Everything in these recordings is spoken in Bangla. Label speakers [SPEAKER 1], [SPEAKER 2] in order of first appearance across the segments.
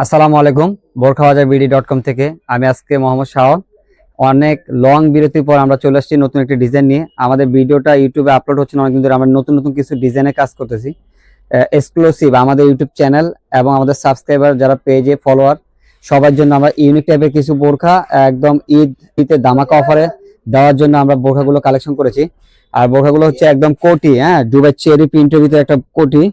[SPEAKER 1] আসসালামু আলাইকুম। বোরখাবাজারবিডি.কম থেকে আমি আজকে মোহাম্মদ শাওন। অনেক লং বিরতির পর আমরা চলে আসছি নতুন একটি ডিজাইন নিয়ে। আমাদের ভিডিওটা ইউটিউবে আপলোড হচ্ছে না অনেকদিন ধরে। আমরা নতুন নতুন কিছু ডিজাইনে কাজ করতেছি, এক্সক্লুসিভ আমাদের ইউটিউব চ্যানেল এবং আমাদের সাবস্ক্রাইবার যারা পেজে ফলোয়ার সবার জন্য আমরা ইউনিক টাইপের কিছু বোরখা একদম ঈদে ধামাকা অফারে দেওয়ার জন্য আমরা বোরখাগুলো কালেকশন করেছি। আর বোরখাগুলো হচ্ছে একদম কোটি, দুবাই চেরি প্রিন্টের ভিতরে একটা কোটি।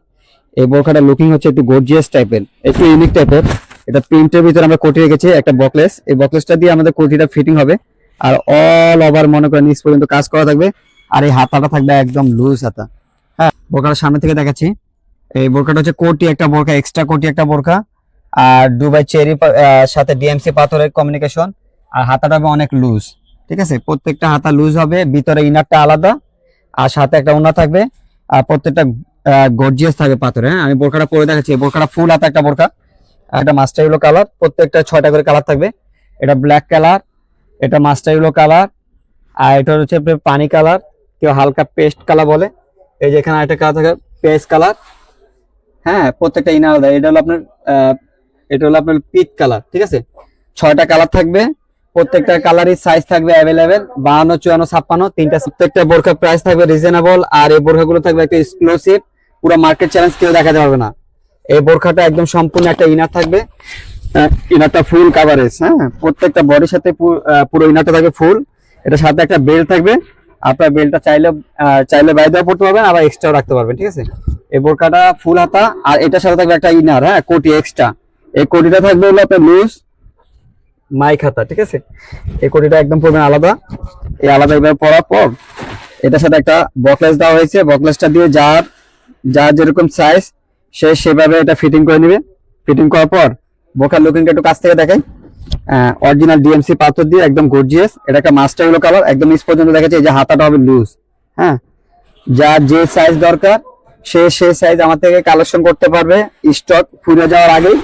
[SPEAKER 1] এই বোরখাটা লুকিং হচ্ছে একটু গর্জিয়াস টাইপের, একটু ইউনিক টাইপের। এটা প্রিন্টের ভিতরে আমরা কোটি রেখেছি, একটা বকলেস। এই বকলেসটা দিয়ে আমাদের কোটিটা ফিটিং হবে। আর অল ওভার মনে করেন নিচ পর্যন্ত কাজ করা থাকবে। আর এই হাতাটা থাকবে একদম লুজ হাতা। হ্যাঁ, বোরখাটা সামনে থেকে দেখাচ্ছি। এই বোরখাটা হচ্ছে কোটি একটা বোরখা, এক্সট্রা কোটি একটা বোরখা। আর দুবাই চেরি সাথে ডিএমসি পাথরের কমিউনিকেশন। আর হাতাটা হবে অনেক লুজ, ঠিক আছে। প্রত্যেকটা হাতা লুজ হবে, ভিতরে ইনারটা আলাদা, আর সাথে একটা ওড়না থাকবে। আর প্রত্যেকটা গর্জিয়াস থাকবে পাথরে। হ্যাঁ, আমি বোরখাটা পরে দেখাচ্ছি। বোরখাটা ফুল হাতা একটা বোরখা, একটা মাস্টার ইয়েলো কালার, প্রত্যেকটা 6টা করে কালার থাকবে। এটা ব্ল্যাক কালার, এটা মাস্টার ইয়েলো কালার, আর এটা হচ্ছে পানি কালার, কেউ হালকা পেস্ট কালার বলে। এই যে এখানে একটা কালার থাকে পেস্ট কালার। হ্যাঁ, প্রত্যেকটা ইনার আলাদা। এটা হলো আপনার পিচ কালার, ঠিক আছে। 6টা কালার থাকবে, প্রত্যেকটা কালারই সাইজ থাকবে অ্যাভেলেবেল, 52, 54, 56 তিনটা। প্রত্যেকটা বোরখা প্রাইস থাকবে রিজনেবল। আর এই বোরখাগুলো থাকবে একটা এক্সক্লুসিভ, পুরো মার্কেট চ্যালেঞ্জ কেউ দেখাতে পারবে না। এই বোরখাটা একদম সম্পূর্ণ একটা ইনার থাকবে, ইনারটা ফুল কাভারেজ। হ্যাঁ, প্রত্যেকটা বডির সাথে পুরো ইনারটা থাকবে ফুল। এটা সাথে একটা বেল্ট থাকবে। আপনার বেল্টটা চাইলে বাইরে পড়তে পারবেন, আবার এক্সট্রাও রাখতে পারবেন, ঠিক আছে। এই বোরখাটা ফুল হাতা, আর এটার সাথে থাকবে একটা ইনার, হ্যাঁ, কোটি এক্সট্রা। এই কোটিটা থাকবে হলো আপনার লুজ মাইক হাতা, ঠিক আছে। এই কোটিটা একদম পড়বেন আলাদা। এই আলাদা এবার পরার পর এটার সাথে একটা বকলেস দেওয়া হয়েছে। বকলেসটা দিয়ে যার যার যেরকম সাইজ সে সেভাবে এটা ফিটিং করে নেবে। ফিটিং করার পর বোরখার লুকিংটা একটু কাছ থেকে দেখাই। অরিজিনাল ডিএমসি পাথর দিয়ে একদম গর্জিয়াস। এটা একটা মাস্টার ইয়েলো কালার, একদম নিচ পর্যন্ত দেখাচ্ছে। এই যে হাতাটা হবে লুজ। হ্যাঁ, যার যে সাইজ দরকার সেই সাইজ আমার থেকে কালেকশন করতে পারবে স্টক ফুরিয়ে যাওয়ার আগেই।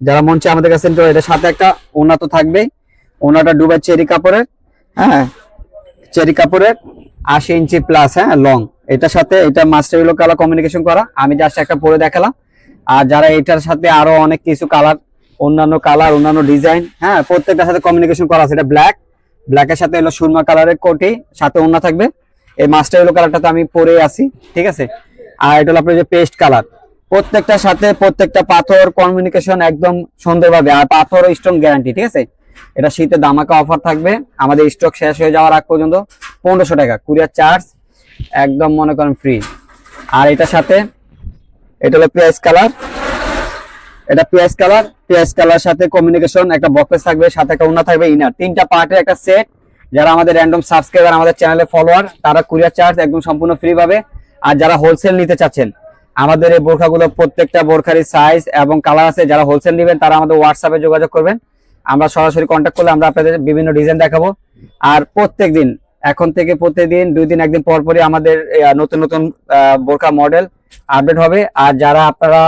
[SPEAKER 1] যারা মন চায় আমাদের কাছে। এটার সাথে একটা ওড়না তো থাকবেই। ওড়নাটা দুবাই চেরি কাপড়ের, হ্যাঁ, চেরি কাপড়ের 80 ইঞ্চি প্লাস, হ্যাঁ, লং। এটার সাথে এটা মাস্টার ইয়েলো কালার কমিউনিকেশন করা, আমি জাস্ট একটা পরে দেখালাম। আর যারা এটার সাথে আরো অনেক কিছু কালার, অন্যান্য কালার, অন্যান্য ডিজাইন, হ্যাঁ, প্রত্যেকটার সাথে কমিউনিকেশন করা আছে। এটা ব্ল্যাকের সাথে হলো সুরমা কালারের কোটি, সাথে ওড়না থাকবে। এই মাস্টার ইয়েলো কালারটা তো আমি পরে আছি, ঠিক আছে। আর এটা হলো আপনার যে পেস্ট কালার। প্রত্যেকটার সাথে প্রত্যেকটা পাথর কমিউনিকেশন একদম সুন্দরভাবে, আর পাথর স্ট্রং গ্যারান্টি, ঠিক আছে। এটা শীতে ধামাকা অফার থাকবে, আমাদের স্টক শেষ হয়ে যাওয়ার আগ পর্যন্ত 1500 টাকা কুরিয়ার চার্জ, একদম মনে করেন ফ্রি। আর এটার সাথে এটা হলো পেঁয়াজ কালার। এটা পেঁয়াজ কালার সাথে কমিউনিকেশন একটা বক্স থাকবে, সাথে একটা ওড়না থাকবে, ইনার। 3টা পার্টের একটা সেট। যারা আমাদের র্যান্ডম সাবস্ক্রাইবার, আমাদের চ্যানেলে ফলোয়ার, তারা কুরিয়ার চার্জ একদম সম্পূর্ণ ফ্রি পাবে। আর যারা হোলসেল নিতে চাচ্ছেন, আমাদের এই বোরখাগুলো প্রত্যেকটা বোরখারই সাইজ এবং কালার আছে। যারা হোলসেল নেবেন তারা আমাদের হোয়াটসঅ্যাপে যোগাযোগ করবেন। আমরা সরাসরি কন্ট্যাক্ট করলে আমরা আপনাদের বিভিন্ন ডিজাইন দেখাবো। আর প্রত্যেকদিন, এখন থেকে প্রতিদিন 2 দিন 1 দিন পর পরই আমাদের নতুন নতুন বোরখা মডেল আপডেট হবে। আর যারা আপনারা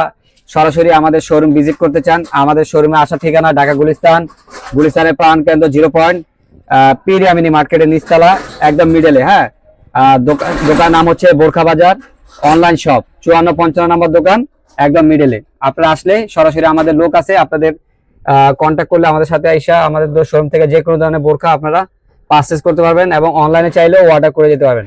[SPEAKER 1] সরাসরি আমাদের শোরুম ভিজিট করতে চান, আমাদের শোরুমে আসার ঠিকানা ঢাকা গুলিস্তানের প্রাণ কেন্দ্র 0 পয়েন্ট, পিরিয়ামিনি মার্কেটের নিচতলা, একদম মিডলে। হ্যাঁ, দোকান নাম হচ্ছে বোরখা বাজার অনলাইন শপ, 54-55 নম্বর দোকান, একদম মিডলে। আপনারা আসলে সরাসরি আমাদের লোক আছে, আপনাদের কন্ট্যাক্ট করলে আমাদের সাথে আইসা আমাদের শোরুম থেকে যে কোনো ধরনের বোরখা আপনারা পারচেজ করতে পারবেন, এবং অনলাইনে চাইলেও অর্ডার করে যেতে পারবেন।